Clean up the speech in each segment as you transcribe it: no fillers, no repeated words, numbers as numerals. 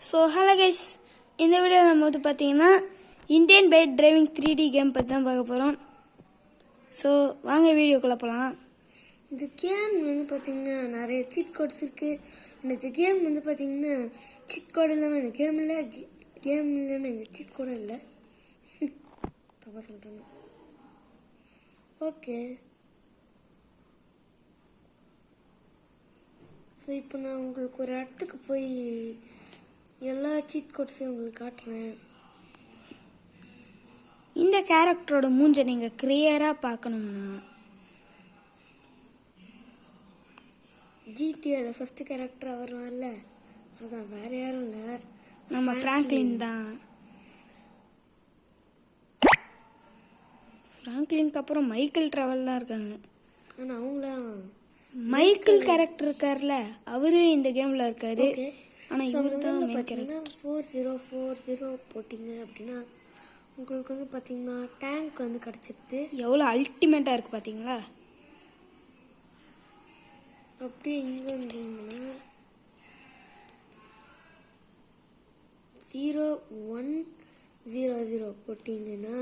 So hello guys, இந்த video நம்ம வந்து பார்த்தீங்கன்னா Indian bike driving 3D game பற்றி தான் பார்க்க போகிறோம். ஸோ வாங்க வீடியோக்குள்ளே போகலாம். இந்த கேம் வந்து பார்த்தீங்கன்னா நிறைய சீட் கோட்ஸ் இருக்குது. இந்த கேம் வந்து பார்த்தீங்கன்னா சீட் கோடு இல்லாமல் இந்த கேம் இல்லை, கேம் இல்லைன்னு இந்த சீட் கோடும் இல்லை. தப்பாக சொல்கிறேன். ஓகே, ஸோ இப்போ நான் உங்களுக்கு ஒரு இடத்துக்கு போய் எல்லா சீட் கோட்ஸையும் உங்களுக்கு காட்டுறேன். இந்த கேரக்டரோட மூஞ்சை நீங்கள் கிளியராக பார்க்கணும்னா ஜிடியோட ஃபர்ஸ்ட் கேரக்டர் வருவார்ல, அதான் வேறு யாரும் இல்லை, நம்ம ஃப்ராங்க்லின் தான். ஃப்ராங்க்லினுக்கு அப்புறம் மைக்கேல் ட்ராவல்லாம் இருக்காங்க. ஆனால் அவங்களாம் மைக்கேல் கேரக்டர் இருக்கார்ல, அவரு இந்த கேமில் இருக்காரு. ஆனால் இவர் தான் பார்த்தீங்கன்னா 4040 போட்டிங்க அப்படின்னா உங்களுக்கு வந்து பார்த்தீங்கன்னா டேங்க் வந்து கிடச்சிருது. எவ்வளோ அல்டிமேட்டாக இருக்குது பார்த்தீங்களா? அப்படியே இங்கே வந்தீங்கன்னா 0100 போட்டிங்கன்னா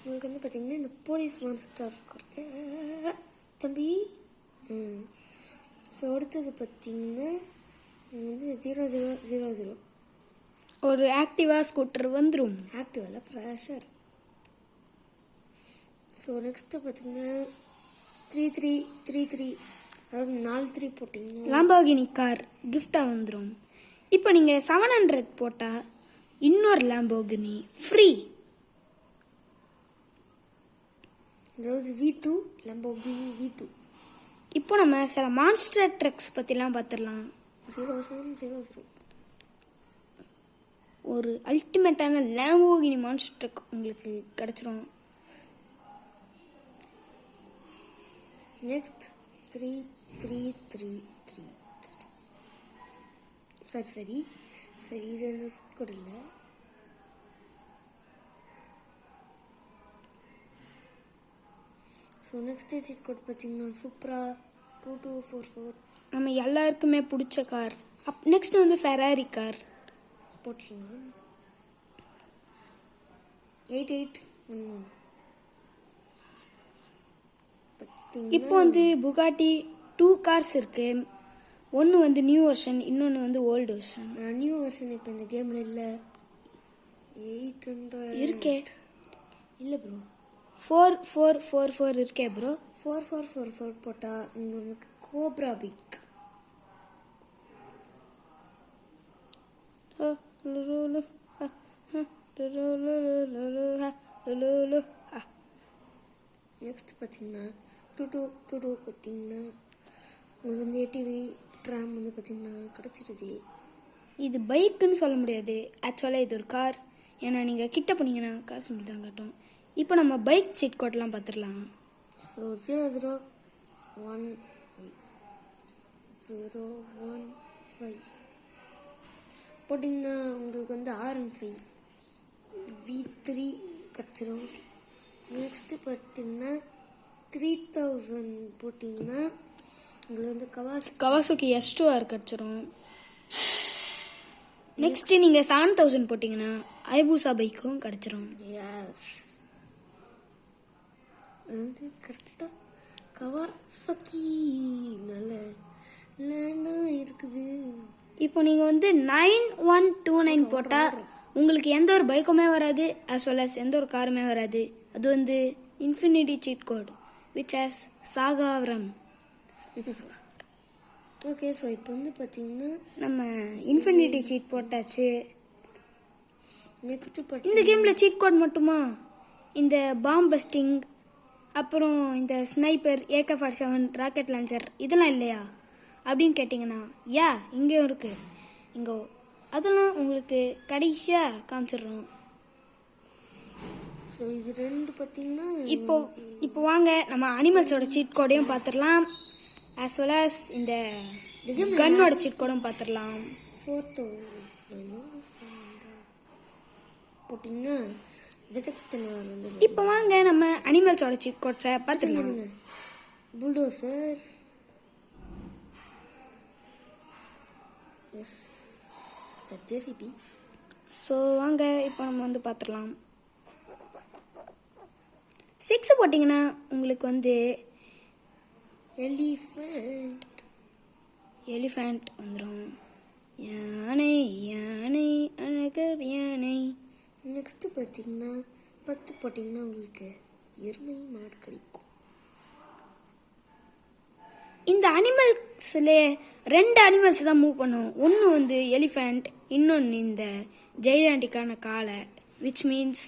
உங்களுக்கு வந்து பார்த்தீங்கன்னா இந்த போலீஸ் மான்ஸ்டர் இருக்கும் தம்பி. ஸோ அடுத்தது பார்த்தீங்கன்னா வந்து 0000 ஒரு ஆக்டிவா ஸ்கூட்டர் வந்துடும். ஆக்டிவாவில் ப்ரெஷர். ஸோ நெக்ஸ்ட்டு பார்த்தீங்கன்னா 3333, அதாவது 43 போட்டிங்கன்னா லாம்போகினி கார் கிஃப்டாக வந்துடும். இப்போ நீங்கள் 700 போட்டால் இன்னொரு லாம்போகினி ஃப்ரீ. அதாவது V2 லம்போகினி V2. இப்போ நம்ம சில மான்ஸ்டர் ட்ரக்ஸ் பற்றிலாம் பார்த்துடலாம். 0700 ஒரு அல்டிமேட்டான லாம்போகினி மான்ஸ்டர் ட்ரக் உங்களுக்கு கிடச்சிரும். நெக்ஸ்ட் 3333. சரி இது வந்து கூட இல்லை. ஸோ நெக்ஸ்ட் சீட் கோட் பார்த்தீங்கன்னா சூப்ரா 2244. நம்ம எல்லாருக்குமே பிடிச்ச கார். நெக்ஸ்ட் வந்து ஃபெராரி கார் போட்டுருலாம். 8811. இப்போ வந்து புகாட்டி 2 கார்ஸ் இருக்கு. ஒன்று வந்து நியூ வெர்ஷன், இன்னொன்று வந்து ஓல்டு வெர்ஷன். நியூ வெர்ஷன் இப்போ இந்த கேமில் இல்லை. 800 இருக்கே. இல்லை ப்ரோ, 4444 இருக்கே ப்ரோ. 4444 போட்டால் உங்களுக்கு கோப்ரா பைக். நெக்ஸ்ட் பார்த்தீங்கன்னா 2222 பார்த்தீங்கன்னா உங்களுக்கு வந்து ATV ட்ராம் வந்து பார்த்தீங்கன்னா கிடச்சிடுது. இது பைக்குன்னு சொல்ல முடியாது, ஆக்சுவலாக இது ஒரு கார். ஏன்னா நீங்கள் கிட்ட போனீங்கன்னா கார் சிம்பிள் தான் காட்டும். இப்போ நம்ம பைக் சீட் கோட்லாம் பார்த்துடலாம். ஸோ 0015015 போட்டிங்கன்னா உங்களுக்கு வந்து R15 V3 கிடச்சிரும். நெக்ஸ்ட்டு பார்த்தீங்கன்னா 3000 போட்டிங்கன்னா உங்களுக்கு வந்து கவாசுக்கி S2R கிடச்சிரும். நெக்ஸ்ட்டு நீங்கள் 7000 போட்டிங்கன்னா ஐபூசா பைக்கும் கிடச்சிரும். எஸ், அது வந்து கரெக்டாக கவாசக்கி மேலே லேண்டாக இருக்குது. இப்போ நீங்கள் வந்து 9129 போட்டால் உங்களுக்கு எந்த ஒரு பைக்குமே வராது, as well as எந்த ஒரு காருமே வராது. அது வந்து infinity cheat code which has சாகாவரம். ஓகே, ஸோ இப்போ வந்து பார்த்தீங்கன்னா நம்ம இன்ஃபினிட்டி சீட் போட்டாச்சு. நெக்ஸ்ட்டு இந்த கேமில் சீட் கோட் மட்டுமா? இந்த பாம் பஸ்டிங், அப்புறம் இந்த ஸ்னைப்பர், AK-47, ராக்கெட் லான்ச்சர் இதெல்லாம் இல்லையா அப்படின்னு கேட்டிங்கன்னா இங்கேயும் இருக்குது. இங்கே அதெல்லாம் உங்களுக்கு கடைசியாக காமிச்சிடுறோம். ஸோ இது ரெண்டு பார்த்தீங்கன்னா இப்போ வாங்க நம்ம அனிமல்ஸோட சீட் கோடையும் பார்த்துடலாம், as well as இந்த கன்னோட சீட் கோடும் பார்த்துடலாம். 4000 போட்டிங்கன்னா இப்போ வாங்க நம்ம அனிமல்ஸோட சீட் கோட்ஸை பார்த்துடலாம். Bulldozer, S JCB. ஸோ வாங்க இப்போ நம்ம வந்து பார்த்துடலாம். 6 போட்டிங்கன்னா உங்களுக்கு வந்து எலிஃபண்ட் வந்துடும். யானை யானை அழகர் யானை. நெக்ஸ்ட் பார்த்தீங்கன்னா 10 போட்டிங்கன்னா உங்களுக்கு எருமை மாடு கிடைக்கும். இந்த அனிமல்ஸில் 2 அனிமல்ஸ் தான் மூவ் பண்ணும். ஒன்று வந்து எலிஃபண்ட், இன்னொன்று இந்த ஜெயிலாண்டிக்கான காளை, விச் மீன்ஸ்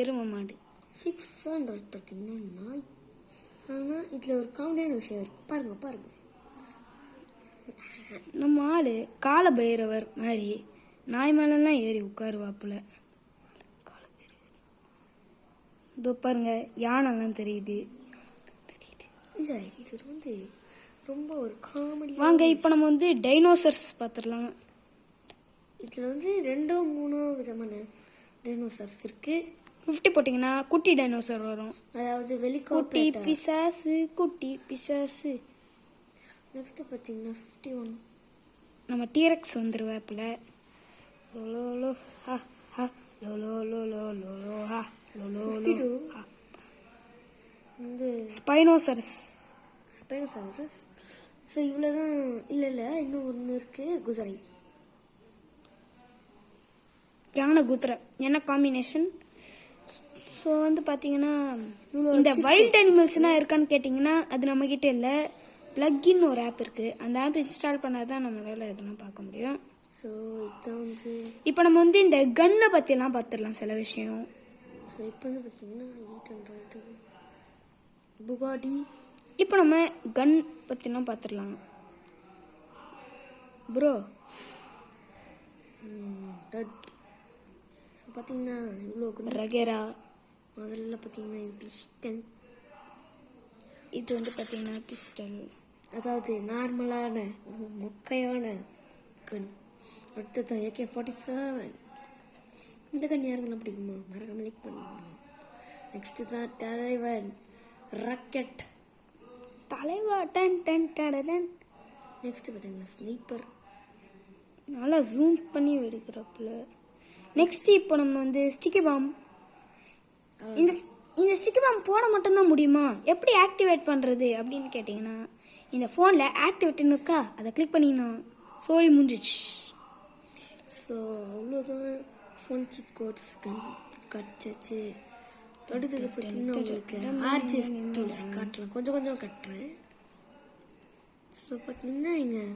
எருமை மாடு. 600 பார்த்தீங்கன்னா நாய். ஆனால் இதில் ஒரு காமெடியான விஷயம் இருக்கு. பாருங்க. நம்ம ஆள் கால பைரவர் மாதிரி நாய் மேலெல்லாம் ஏறி உட்காருவாப்புல. இதோ பாருங்க, யானைலாம் தெரியுது. இல்லை, இது வந்து ரொம்ப ஒரு காமெடி. வாங்க இப்போ நம்ம வந்து டைனோசர்ஸ் பார்த்துடலாம். இதில் வந்து 2-3 விதமான டைனோசர்ஸ் இருக்கு. 50 போட்டிங்கன்னா குட்டி டைனோசர் வரும். அதாவது குட்டி வெளிக்கோட்டை பிசாசு, குட்டி பிசாசு. நெக்ஸ்ட் பார்த்தீங்கன்னா 51 நம்ம டீரெக்ஸ் வந்துருவாப்புல. லோ லோ ஹா ஹா low low low low low low ஹா லோ லோ லோ ஹா. வந்து ஸ்பைனோசரஸ். ஸோ இவ்வளோதான். இல்லை இன்னும் ஒன்று இருக்குது, குதிரை. யானை குதிரை என்ன காம்பினேஷன்? ஸோ வந்து பார்த்தீங்கன்னா இந்த வைல்ட் அனிமல்ஸ்னால் இருக்கான்னு கேட்டிங்கன்னா அது நம்மக்கிட்ட இல்லை. ப்ளக்கின்னு ஒரு ஆப் இருக்குது. அந்த ஆப் இன்ஸ்டால் பண்ணால் தான் நம்மளால் இதெல்லாம் பார்க்க முடியும். ஸோ இதான் வந்து இப்போ நம்ம வந்து இந்த கன்னை பற்றிலாம் பார்த்துடலாம் சில விஷயம். ஸோ இப்போ வந்து பார்த்தீங்கன்னா 800 புகாடி. இப்போ நம்ம கன் பற்றிலாம் பார்த்துடலாம் ப்ரோ. ஸோ பார்த்தீங்கன்னா இவ்வளோ ரகேரா. முதல்ல பார்த்தீங்கன்னா இது பிஸ்டன். இது வந்து பார்த்தீங்கன்னா பிஸ்டல், அதாவது நார்மலான மொக்கையான கன். அடுத்தது AK-47. இந்த கன் யாருக்கெல்லாம் பிடிக்குமா மறக்காம லைக் பண்ணுங்க. நெக்ஸ்ட் தான் தலைவன் ராக்கெட். தலைவா டன் டன் டன். நெக்ஸ்ட் பார்த்தீங்கன்னா ஸ்னைப்பர். நல்லா ஜூம் பண்ணி எடுக்கிறப்பல. நெக்ஸ்ட் இப்போ நம்ம வந்து ஸ்டிக்கி பாம். இந்த ஸ்டிக்கி பாம் போட மட்டும்தான் முடியுமா? எப்படி ஆக்டிவேட் பண்ணுறது அப்படின்னு கேட்டிங்கன்னா இந்த ஃபோனில் ஆக்டிவேட்னு இருக்கா, அதை கிளிக் பண்ணிங்கன்னா சோழி முடிஞ்சிச்சு. ஸோ அவ்வளோதான். ஃபோன் சீட் கோட்ஸ் கன் கிடச்சிச்சு. அடுத்தது பார்த்தீங்கன்னா உங்களுக்கு ஆர்ஜிஎஸ் டூல்ஸ் காட்டலாம். கொஞ்சம் கட்டுறேன். ஸோ பார்த்தீங்கன்னா நீங்கள்